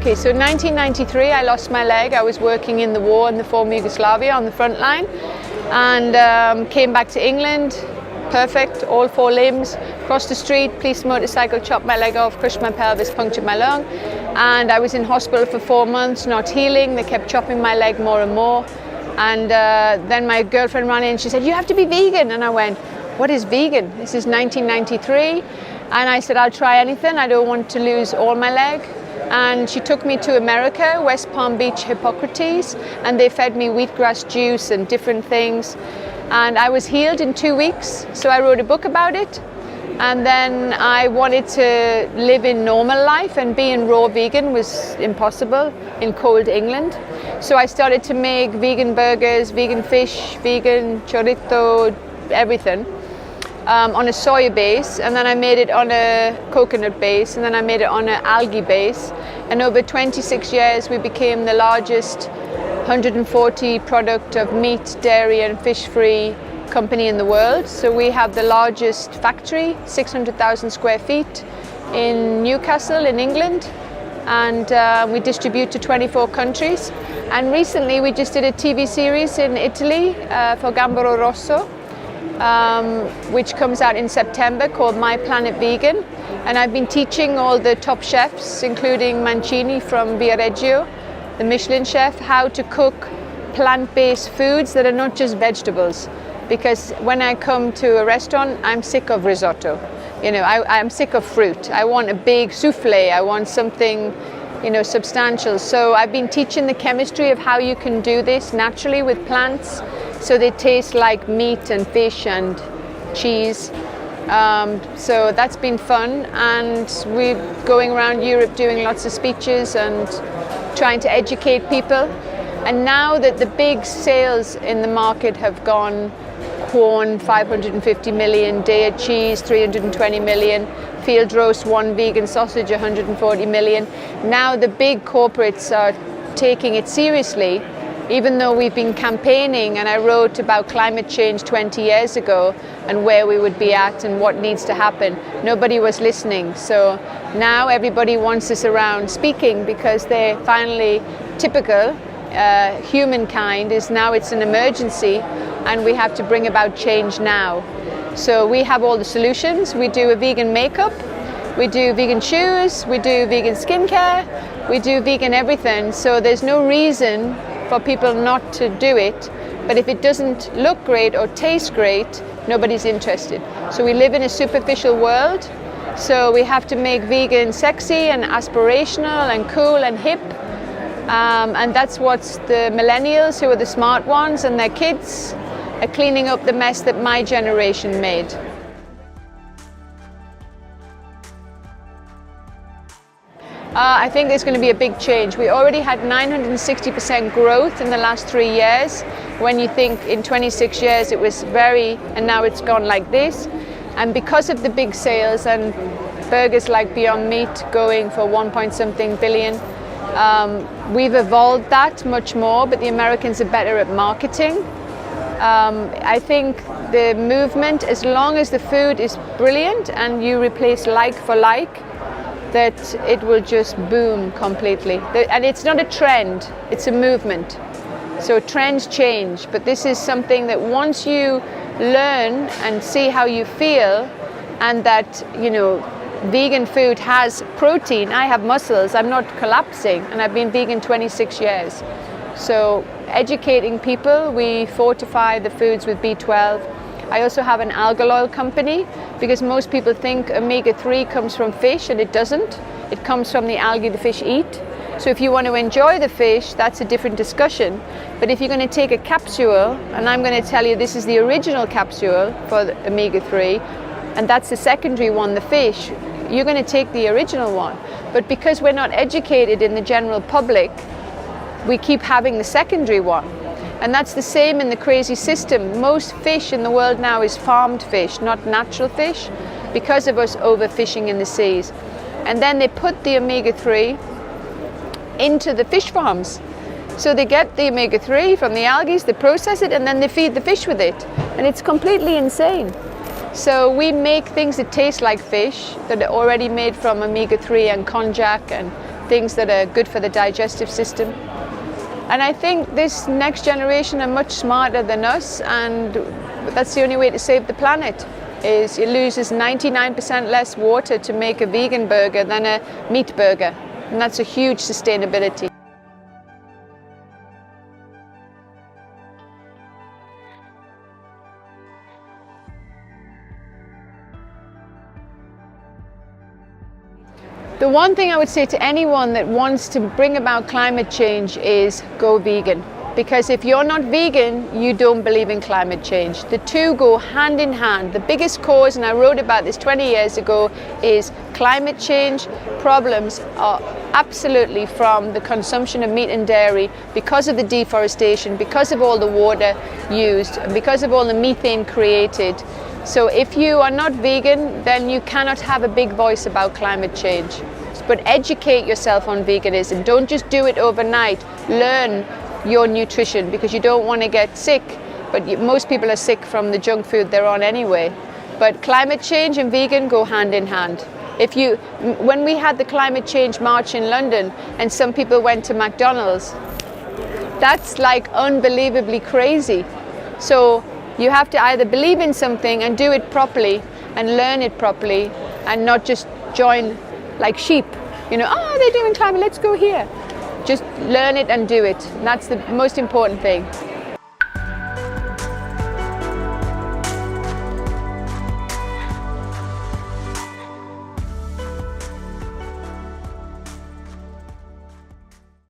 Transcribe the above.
Okay, so 1993, I lost my leg. I was working in the war in the former Yugoslavia on the front line, and came back to England, perfect, all 4 limbs, crossed the street, police motorcycle, chopped my leg off, crushed my pelvis, punctured my lung, and I was in hospital for 4 months, not healing. They kept chopping my leg more and more, and then my girlfriend ran in, she said, "You have to be vegan," and I went, "What is vegan?" This is 1993, and I said, "I'll try anything, I don't want to lose all my leg." And she took me to America, West Palm Beach, Hippocrates, and they fed me wheatgrass juice and different things. And I was healed in 2 weeks, so I wrote a book about it. And then I wanted to live in normal life, and being raw vegan was impossible in cold England. So I started to make vegan burgers, vegan fish, vegan chorizo, everything. On a soya base, and then I made it on a coconut base, and then I made it on an algae base. And over 26 years we became the largest 140 product of meat, dairy and fish-free company in the world. So we have the largest factory, 600,000 square feet in Newcastle in England, and we distribute to 24 countries. And recently we just did a TV series in Italy for Gambero Rosso, which comes out in September, called My Planet Vegan. And I've been teaching all the top chefs, including Mancini from Viareggio, the Michelin chef, how to cook plant-based foods that are not just vegetables. Because when I come to a restaurant, I'm sick of risotto. You know, I'm sick of fruit. I want a big souffle. I want something, you know, substantial. So I've been teaching the chemistry of how you can do this naturally with plants, so they taste like meat and fish and cheese. So that's been fun, and we're going around Europe doing lots of speeches and trying to educate people. And now that the big sales in the market have gone, corn 550 million, Dairy cheese 320 million, field roast, one vegan sausage 140 million. Now the big corporates are taking it seriously. Even though we've been campaigning, and I wrote about climate change 20 years ago and where we would be at and what needs to happen, nobody was listening. So now everybody wants us around speaking, because they're finally typical. Humankind is now, it's an emergency, and we have to bring about change now. So we have all the solutions. We do a vegan makeup, we do vegan shoes, we do vegan skincare, we do vegan everything. So there's no reason for people not to do it, but if it doesn't look great or taste great, nobody's interested. So we live in a superficial world, so we have to make vegan sexy and aspirational and cool and hip, and that's what the millennials, who are the smart ones, and their kids are cleaning up the mess that my generation made. I think there's going to be a big change. We already had 960% growth in the last 3 years. When you think in 26 years it was and now it's gone like this. And because of the big sales and burgers like Beyond Meat going for 1.something billion, we've evolved that much more, but the Americans are better at marketing. I think the movement, as long as the food is brilliant and you replace like for like, that it will just boom completely. And it's not a trend, it's a movement. So trends change, but this is something that once you learn and see how you feel, and that, you know, vegan food has protein, I have muscles, I'm not collapsing, and I've been vegan 26 years. So educating people, we fortify the foods with B12. I also have an algal oil company, because most people think omega-3 comes from fish, and it doesn't. It comes from the algae the fish eat. So if you want to enjoy the fish, that's a different discussion. But if you're going to take a capsule, and I'm going to tell you this is the original capsule for the omega-3, and that's the secondary one, the fish, you're going to take the original one. But because we're not educated in the general public, we keep having the secondary one. And that's the same in the crazy system. Most fish in the world now is farmed fish, not natural fish, because of us overfishing in the seas. And then they put the omega-3 into the fish farms. So they get the omega-3 from the algae, they process it, and then they feed the fish with it. And it's completely insane. So we make things that taste like fish, that are already made from omega-3 and konjac and things that are good for the digestive system. And I think this next generation are much smarter than us, and that's the only way to save the planet. Is it loses 99% less water to make a vegan burger than a meat burger, and that's a huge sustainability. The one thing I would say to anyone that wants to bring about climate change is go vegan. Because if you're not vegan, you don't believe in climate change. The two go hand in hand. The biggest cause, and I wrote about this 20 years ago, is climate change problems are absolutely from the consumption of meat and dairy because of the deforestation, because of all the water used, because of all the methane created. So if you are not vegan, then you cannot have a big voice about climate change. But educate yourself on veganism. Don't just do it overnight. Learn your nutrition, because you don't want to get sick, but most people are sick from the junk food they're on anyway. But climate change and vegan go hand in hand. When we had the climate change march in London and some people went to McDonald's, that's like unbelievably crazy. So you have to either believe in something and do it properly and learn it properly, and not just join like sheep, oh, they're doing climate, let's go here. Just learn it and do it. And that's the most important thing.